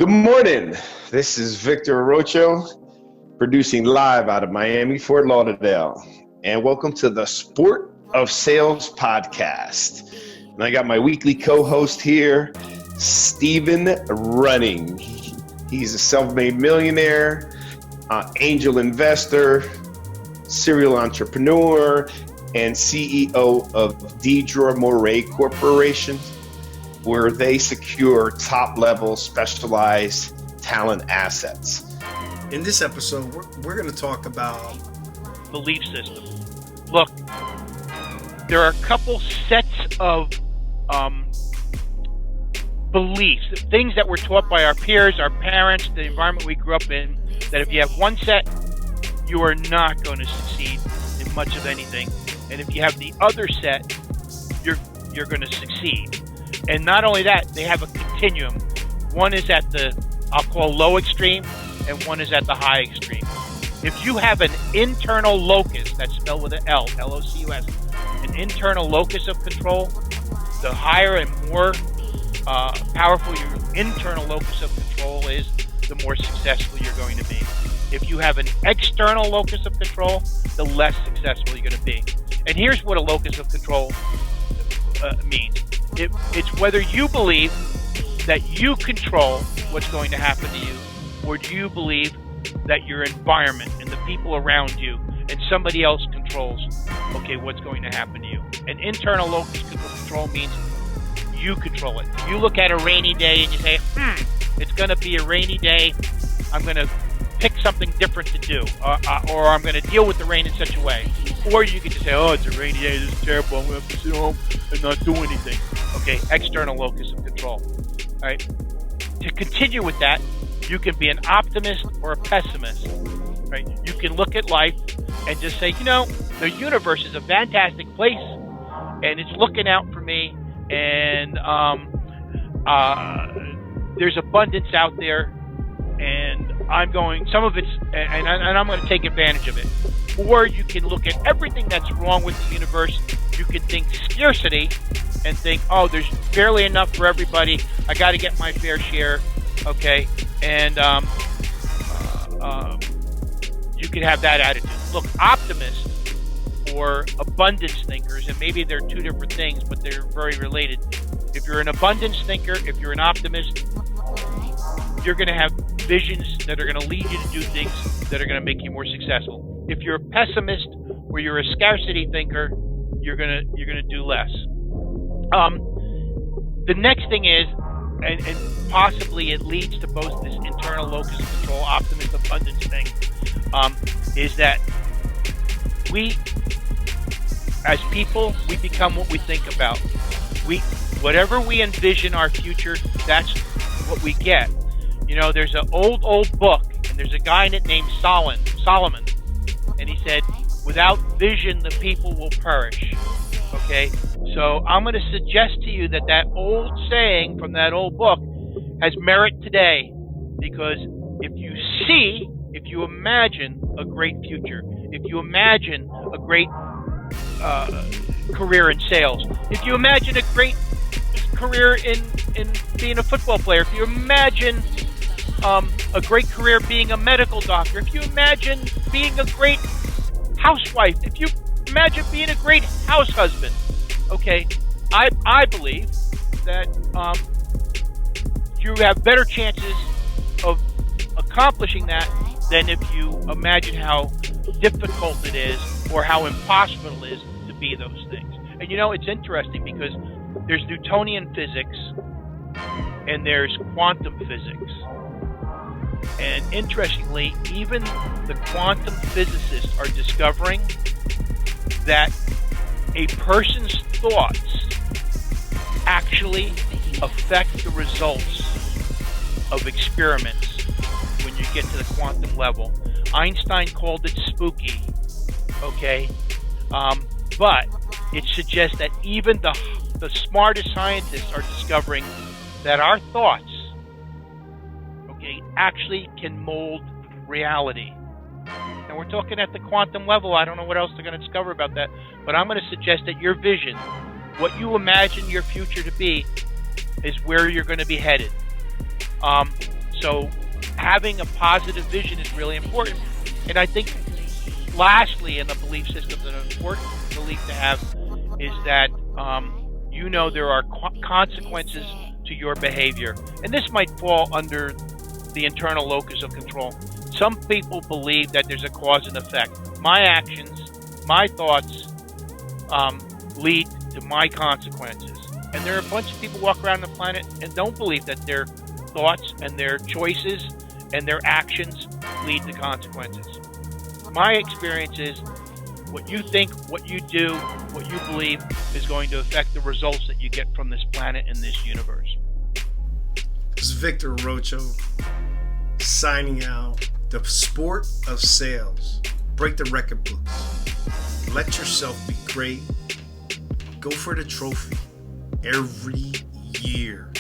Good morning. This is Victor Arocho, producing live out of Miami, Fort Lauderdale. And welcome to the Sport of Sales podcast. And I got my weekly co-host here, Stephen Running. He's a self-made millionaire, angel investor, serial entrepreneur, and CEO of Dedra Moray Corporation, where they secure top-level specialized talent assets. In this episode, we're going to talk about belief system. Look, there are a couple sets of beliefs, things that we're taught by our peers, our parents, the environment we grew up in, that if you have one set, you are not going to succeed in much of anything. And if you have the other set, you're going to succeed. And not only that, they have a continuum. One is at the, I'll call low extreme, and one is at the high extreme. If you have an internal locus, that's spelled with an L, L-O-C-U-S, an internal locus of control, the higher and more powerful your internal locus of control is, the more successful you're going to be. If you have an external locus of control, the less successful you're going to be. And here's what a locus of control means. It's whether you believe that you control what's going to happen to you, or do you believe that your environment and the people around you and somebody else controls, okay, what's going to happen to you. An internal locus of control means you control it. You look at a rainy day and you say, it's going to be a rainy day. I'm going to pick something different to do, or I'm going to deal with the rain in such a way. Or you could just say, oh, it's a rainy day, this is terrible, I'm going to have to sit home and not do anything. Okay, external locus of control. All right. To continue with that, you can be an optimist or a pessimist. Right? You can look at life and just say, the universe is a fantastic place, and it's looking out for me, and there's abundance out there, and I'm going to take advantage of it. Or you can look at everything that's wrong with the universe. You can think scarcity and think, oh, there's barely enough for everybody. I got to get my fair share. Okay. And you can have that attitude. Look, optimists or abundance thinkers, and maybe they're two different things, but they're very related. If you're an abundance thinker, if you're an optimist, you're going to have visions that are going to lead you to do things that are going to make you more successful. If you're a pessimist or you're a scarcity thinker, you're going to do less. The next thing is, and possibly it leads to both this internal locus of control, optimist, abundance thing, is that we, as people, we become what we think about. Whatever we envision our future, that's what we get. There's an old book, and there's a guy in it named Solomon, and he said, without vision, the people will perish. Okay? So I'm going to suggest to you that old saying from that old book has merit today, because if you imagine a great future, if you imagine a great career in sales, if you imagine a great career in being a football player, if you imagine a great career being a medical doctor, if you imagine being a great housewife, if you imagine being a great house husband, okay, I believe that you have better chances of accomplishing that than if you imagine how difficult it is or how impossible it is to be those things. And it's interesting because there's Newtonian physics and there's quantum physics. And interestingly, even the quantum physicists are discovering that a person's thoughts actually affect the results of experiments when you get to the quantum level. Einstein called it spooky, okay? But it suggests that even the smartest scientists are discovering that our thoughts, actually can mold reality. And we're talking at the quantum level. I don't know what else they're going to discover about that, but I'm going to suggest that your vision, what you imagine your future to be, is where you're going to be headed. So having a positive vision is really important. And I think lastly in the belief system, an important belief to have is that there are consequences to your behavior. And this might fall under the internal locus of control. Some people believe that there's a cause and effect. My actions, my thoughts lead to my consequences. And there are a bunch of people walk around the planet and don't believe that their thoughts and their choices and their actions lead to consequences. My experience is what you think, what you do, what you believe is going to affect the results that you get from this planet and this universe. This is Victor Rocho signing out. The sport of sales. Break the record books. Let yourself be great. Go for the trophy every year.